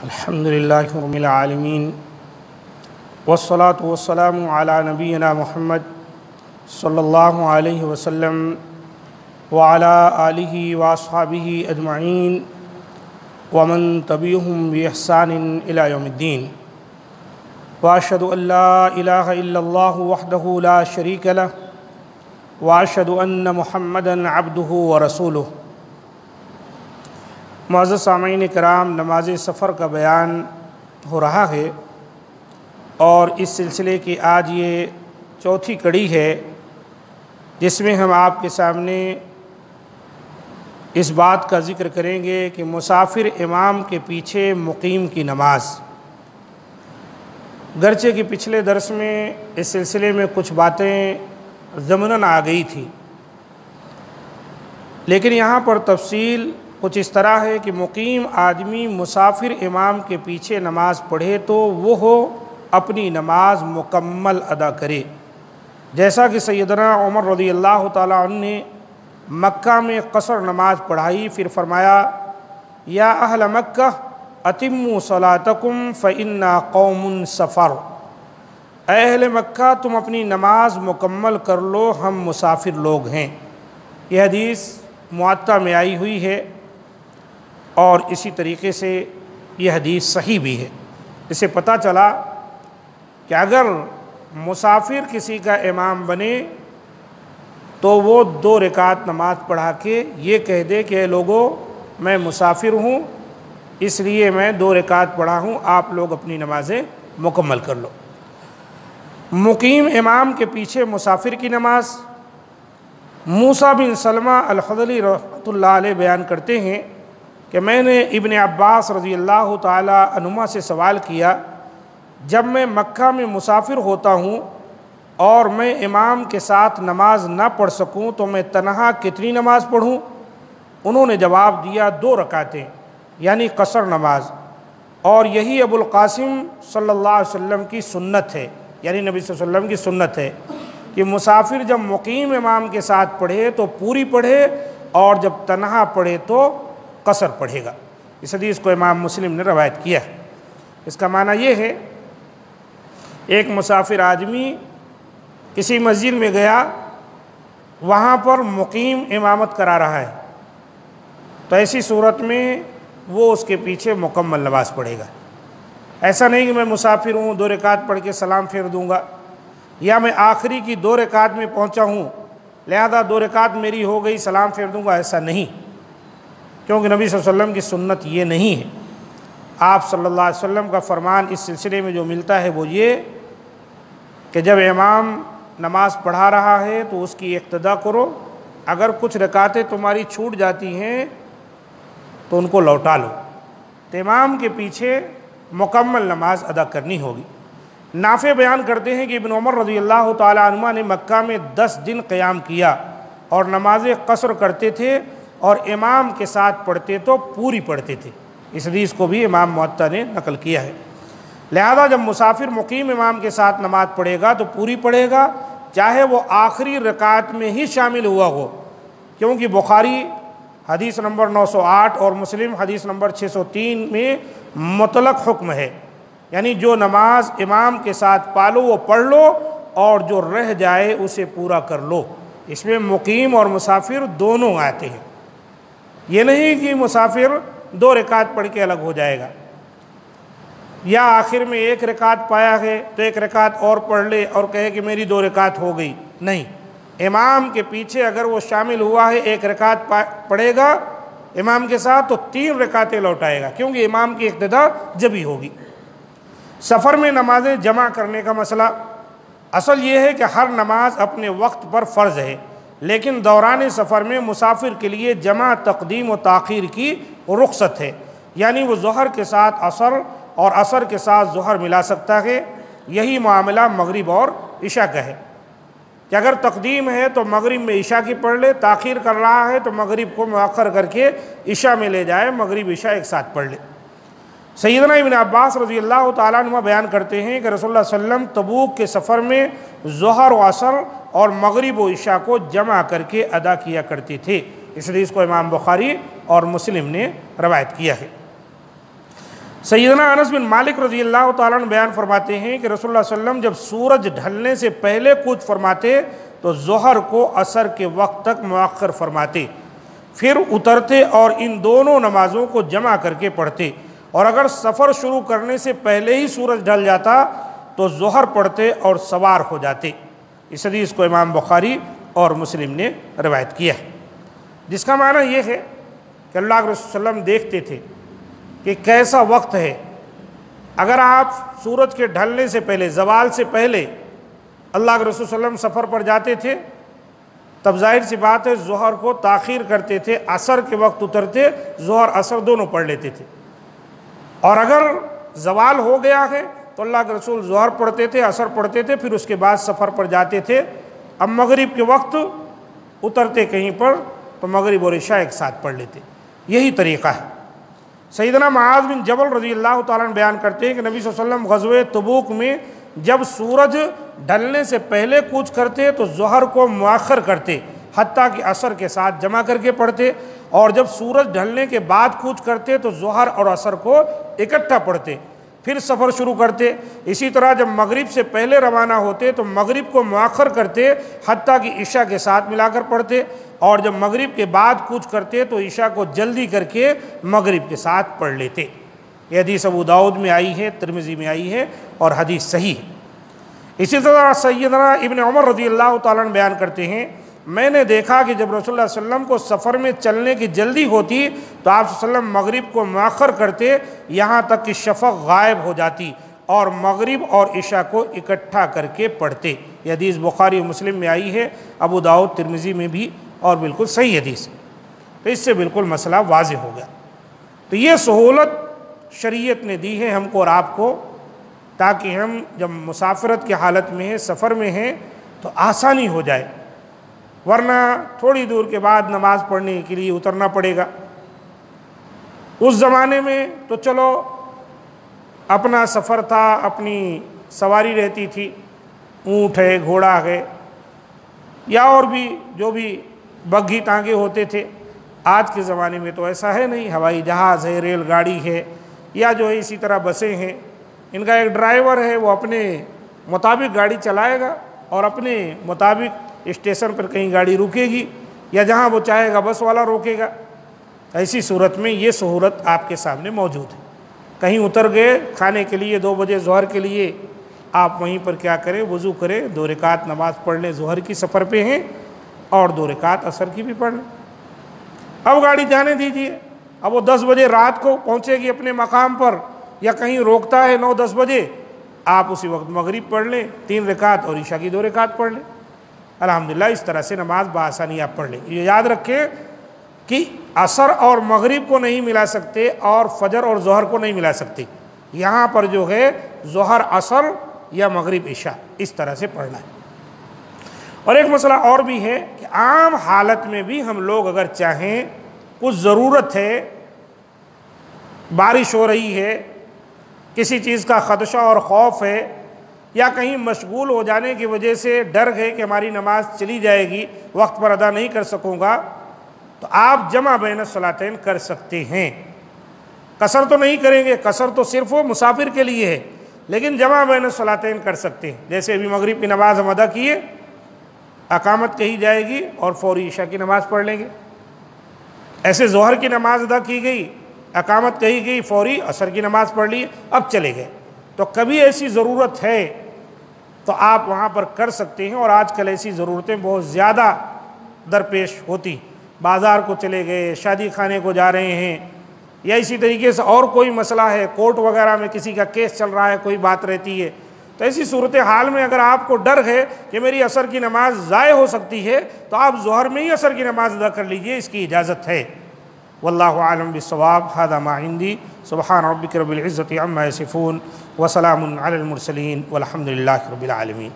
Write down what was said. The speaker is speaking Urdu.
الحمد للہ رب العالمین والصلاة والسلام علی نبینا محمد صلی اللہ علیہ وسلم وعلی آلہ واصحابہ اجمعین ومن تبعہم بإحسان الی یوم الدین واشہد ان لا الہ الا اللہ وحدہ لا شریک لہ واشہد ان محمدا عبدہ ورسولہ۔ معزز سامعین کرام، نماز سفر کا بیان ہو رہا ہے اور اس سلسلے کی آج یہ چوتھی کڑی ہے جس میں ہم آپ کے سامنے اس بات کا ذکر کریں گے کہ مسافر امام کے پیچھے مقیم کی نماز۔ گرچہ کہ پچھلے درس میں اس سلسلے میں کچھ باتیں ضمناً آ گئی تھی، لیکن یہاں پر تفصیل کچھ اس طرح ہے کہ مقیم آدمی مسافر امام کے پیچھے نماز پڑھے تو وہ اپنی نماز مکمل ادا کرے، جیسا کہ سیدنا عمر رضی اللہ تعالیٰ عنہ نے مکہ میں قصر نماز پڑھائی، پھر فرمایا یا اہل مکہ اتموا صلاتکم فإنا قوم سفر، اے اہل مکہ تم اپنی نماز مکمل کر لو، ہم مسافر لوگ ہیں۔ یہ حدیث معطا میں آئی ہوئی ہے اور اسی طریقے سے یہ حدیث صحیح بھی ہے۔ اس سے پتہ چلا کہ اگر مسافر کسی کا امام بنے تو وہ 2 رکعت نماز پڑھا کے یہ کہہ دے کہ اے لوگو میں مسافر ہوں اس لیے میں 2 رکعت پڑھا ہوں، آپ لوگ اپنی نمازیں مکمل کر لو۔ مقیم امام کے پیچھے مسافر کی نماز۔ موسیٰ بن سلمہ الخضری رحمۃ اللہ علیہ بیان کرتے ہیں کہ میں نے ابن عباس رضی اللہ تعالیٰ عنہما سے سوال کیا، جب میں مکہ میں مسافر ہوتا ہوں اور میں امام کے ساتھ نماز نہ پڑھ سکوں تو میں تنہا کتنی نماز پڑھوں؟ انہوں نے جواب دیا 2 رکعتیں، یعنی قصر نماز، اور یہی ابو القاسم صلی اللہ علیہ وسلم کی سنت ہے، یعنی نبی صلی اللہ علیہ وسلم کی سنت ہے کہ مسافر جب مقیم امام کے ساتھ پڑھے تو پوری پڑھے اور جب تنہا پڑھے تو قصر پڑھے گا۔ اس حدیث کو امام مسلم نے روایت کیا ہے۔ اس کا معنی یہ ہے ایک مسافر آدمی کسی مسجد میں گیا، وہاں پر مقیم امامت کرا رہا ہے، تو ایسی صورت میں وہ اس کے پیچھے مکمل نماز پڑھے گا۔ ایسا نہیں کہ میں مسافر ہوں 2 رکعت پڑھ کے سلام پھیر دوں گا، یا میں آخری کی 2 رکعت میں پہنچا ہوں لہذا 2 رکعت میری ہو گئی سلام پھیر دوں گا، ایسا نہیں، کیونکہ نبی صلی اللہ علیہ وسلم کی سنت یہ نہیں ہے۔ آپ صلی اللہ علیہ وسلم کا فرمان اس سلسلے میں جو ملتا ہے وہ یہ کہ جب امام نماز پڑھا رہا ہے تو اس کی اقتدا کرو، اگر کچھ رکعتیں تمہاری چھوٹ جاتی ہیں تو ان کو لوٹا لو، تو امام کے پیچھے مکمل نماز ادا کرنی ہوگی۔ نافع بیان کرتے ہیں کہ ابن عمر رضی اللہ تعالیٰ عنہ نے مکہ میں 10 دن قیام کیا اور نمازیں قصر کرتے تھے اور امام کے ساتھ پڑھتے تو پوری پڑھتے تھے۔ اس حدیث کو بھی امام معطا نے نقل کیا ہے۔ لہذا جب مسافر مقیم امام کے ساتھ نماز پڑھے گا تو پوری پڑھے گا، چاہے وہ آخری رکعت میں ہی شامل ہوا ہو، کیونکہ بخاری حدیث نمبر 908 اور مسلم حدیث نمبر 603 میں مطلق حکم ہے، یعنی جو نماز امام کے ساتھ پالو وہ پڑھ لو اور جو رہ جائے اسے پورا کر لو۔ اس میں مقیم اور مسافر دونوں آتے ہیں، یہ نہیں کہ مسافر 2 رکعت پڑھ کے الگ ہو جائے گا، یا آخر میں 1 رکعت پایا ہے تو 1 رکعت اور پڑھ لے اور کہے کہ میری 2 رکعت ہو گئی، نہیں، امام کے پیچھے اگر وہ شامل ہوا ہے 1 رکعت پڑھے گا امام کے ساتھ تو 3 رکعتیں لوٹائے گا، کیونکہ امام کی اقتدا جبھی ہوگی۔ سفر میں نمازیں جمع کرنے کا مسئلہ، اصل یہ ہے کہ ہر نماز اپنے وقت پر فرض ہے، لیکن دوران سفر میں مسافر کے لیے جمع تقدیم و تاخیر کی رخصت ہے، یعنی وہ ظہر کے ساتھ عصر اور عصر کے ساتھ ظہر ملا سکتا ہے۔ یہی معاملہ مغرب اور عشاء کا ہے کہ اگر تقدیم ہے تو مغرب میں عشاء کی پڑھ لے، تاخیر کر رہا ہے تو مغرب کو مؤخر کر کے عشاء میں لے جائے، مغرب عشاء ایک ساتھ پڑھ لے۔ سیدنا ابن عباس رضی اللہ تعالیٰ عنہ بیان کرتے ہیں کہ رسول اللہ صلی اللہ علیہ وسلم تبوک کے سفر میں ظہر و عصر اور مغرب و عشاء کو جمع کر کے ادا کیا کرتے تھے۔ اس حدیث کو امام بخاری اور مسلم نے روایت کیا ہے۔ سیدنا انس بن مالک رضی اللہ تعالیٰ عنہ بیان فرماتے ہیں کہ رسول اللہ صلی اللہ علیہ وسلم جب سورج ڈھلنے سے پہلے کوچ فرماتے تو ظہر کو عصر کے وقت تک مؤخر فرماتے، پھر اترتے اور ان دونوں نمازوں کو جمع کر کے پڑھتے، اور اگر سفر شروع کرنے سے پہلے ہی سورج ڈھل جاتا تو ظہر پڑھتے اور سوار ہو جاتے۔ اس حدیث کو امام بخاری اور مسلم نے روایت کیا ہے، جس کا معنی یہ ہے کہ اللہ کے رسول صلی اللہ علیہ وسلم دیکھتے تھے کہ کیسا وقت ہے۔ اگر آپ سورج کے ڈھلنے سے پہلے، زوال سے پہلے اللہ کے رسول صلی اللہ علیہ وسلم سفر پر جاتے تھے، تب ظاہر سی بات ہے ظہر کو تاخیر کرتے تھے، عصر کے وقت اترتے، ظہر عصر دونوں پڑھ لیتے تھے۔ اور اگر زوال ہو گیا ہے تو اللہ کے رسول ظہر پڑھتے تھے، عصر پڑھتے تھے، پھر اس کے بعد سفر پر جاتے تھے۔ اب مغرب کے وقت اترتے کہیں پر تو مغرب اور عشاء ایک ساتھ پڑھ لیتے، یہی طریقہ ہے۔ سیدنا معاذ بن جبل رضی اللہ تعالیٰ عنہ بیان کرتے ہیں کہ نبی صلی اللہ علیہ وسلم غزوہ تبوک میں جب سورج ڈھلنے سے پہلے کوچ کرتے تو ظہر کو مؤخر کرتے، حتیٰ کہ عصر کے ساتھ جمع کر کے پڑھتے، اور جب سورج ڈھلنے کے بعد کوچ کرتے تو ظہر اور عصر کو اکٹھا پڑھتے، پھر سفر شروع کرتے۔ اسی طرح جب مغرب سے پہلے روانہ ہوتے تو مغرب کو مؤخر کرتے، حتیٰ کہ عشاء کے ساتھ ملا کر پڑھتے، اور جب مغرب کے بعد کوچ کرتے تو عشاء کو جلدی کر کے مغرب کے ساتھ پڑھ لیتے۔ یہ حدیث ابو داؤد میں آئی ہے، ترمذی میں آئی ہے، اور حدیث صحیح ہے۔ اسی طرح سیدنا ابن عمر رضی اللہ تعالیٰ عنہ بیان کرتے ہیں، میں نے دیکھا کہ جب رسول اللہ صلی اللہ علیہ وسلم کو سفر میں چلنے کی جلدی ہوتی تو آپ صلی اللہ علیہ وسلم مغرب کو مؤخر کرتے یہاں تک کہ شفق غائب ہو جاتی، اور مغرب اور عشاء کو اکٹھا کر کے پڑھتے۔ یہ حدیث بخاری و مسلم میں آئی ہے، ابو داؤد ترمذی میں بھی، اور بالکل صحیح حدیث ہے۔ تو اس سے بالکل مسئلہ واضح ہو گیا۔ تو یہ سہولت شریعت نے دی ہے ہم کو اور آپ کو، تاکہ ہم جب مسافرت کی حالت میں ہیں، سفر میں ہیں، تو آسانی ہو جائے، ورنہ تھوڑی دور کے بعد نماز پڑھنے کے لیے اترنا پڑے گا۔ اس زمانے میں تو چلو اپنا سفر تھا، اپنی سواری رہتی تھی، اونٹ ہے، گھوڑا ہے، یا اور بھی جو بھی بگھی ٹانگے ہوتے تھے۔ آج کے زمانے میں تو ایسا ہے نہیں، ہوائی جہاز ہے، ریل گاڑی ہے، یا جو ہے اسی طرح بسیں ہیں۔ ان کا ایک ڈرائیور ہے، وہ اپنے مطابق گاڑی چلائے گا اور اپنے مطابق اسٹیشن پر کہیں گاڑی رکے گی، یا جہاں وہ چاہے گا بس والا روکے گا۔ ایسی صورت میں یہ سہولت آپ کے سامنے موجود ہے۔ کہیں اتر گئے کھانے کے لیے 2 بجے ظہر کے لیے، آپ وہیں پر کیا کریں، وضو کریں، 2 رکعت نماز پڑھ لیں، ظہر کی سفر پہ ہیں، اور 2 رکعت عصر کی بھی پڑھ لیں۔ اب گاڑی جانے دیجیے، اب وہ 10 بجے رات کو پہنچے گی اپنے مقام پر، یا کہیں روکتا ہے 9-10 بجے، آپ اسی وقت مغرب پڑھ لیں 3 رکعت، اور عشاء کی 2 رکعت پڑھ لیں۔ الحمدللہ اس طرح سے نماز بآسانی آپ پڑھ لیں۔ یہ یاد رکھیں کہ عصر اور مغرب کو نہیں ملا سکتے، اور فجر اور ظہر کو نہیں ملا سکتے۔ یہاں پر جو ہے ظہر عصر یا مغرب عشاء، اس طرح سے پڑھنا ہے۔ اور ایک مسئلہ اور بھی ہے کہ عام حالت میں بھی ہم لوگ اگر چاہیں، کچھ ضرورت ہے، بارش ہو رہی ہے، کسی چیز کا خدشہ اور خوف ہے، یا کہیں مشغول ہو جانے کی وجہ سے ڈر ہے کہ ہماری نماز چلی جائے گی، وقت پر ادا نہیں کر سکوں گا، تو آپ جمع بین الصلاتین کر سکتے ہیں۔ قصر تو نہیں کریں گے، قصر تو صرف وہ مسافر کے لیے ہے، لیکن جمع بین الصلاتین کر سکتے ہیں۔ جیسے ابھی مغرب کی نماز ہم ادا کیے، اقامت کہی جائے گی اور فوری عشاء کی نماز پڑھ لیں گے۔ ایسے ظہر کی نماز ادا کی گئی، اقامت کہی گئی، فوری عصر کی نماز پڑھ لی، اب چلے گئے۔ تو کبھی ایسی ضرورت ہے تو آپ وہاں پر کر سکتے ہیں، اور آج کل ایسی ضرورتیں بہت زیادہ درپیش ہوتی۔ بازار کو چلے گئے، شادی خانے کو جا رہے ہیں، یا اسی طریقے سے اور کوئی مسئلہ ہے، کورٹ وغیرہ میں کسی کا کیس چل رہا ہے، کوئی بات رہتی ہے، تو ایسی صورتحال میں اگر آپ کو ڈر ہے کہ میری عصر کی نماز ضائع ہو سکتی ہے، تو آپ ظہر میں ہی عصر کی نماز ادا کر لیجئے، اس کی اجازت ہے۔ واللہ اعلم بالصواب۔ ھذا ما عندی۔ سبحان ربک رب العزۃ عما یصفون، وسلام علی المرسلین، والحمد للہ رب العالمین۔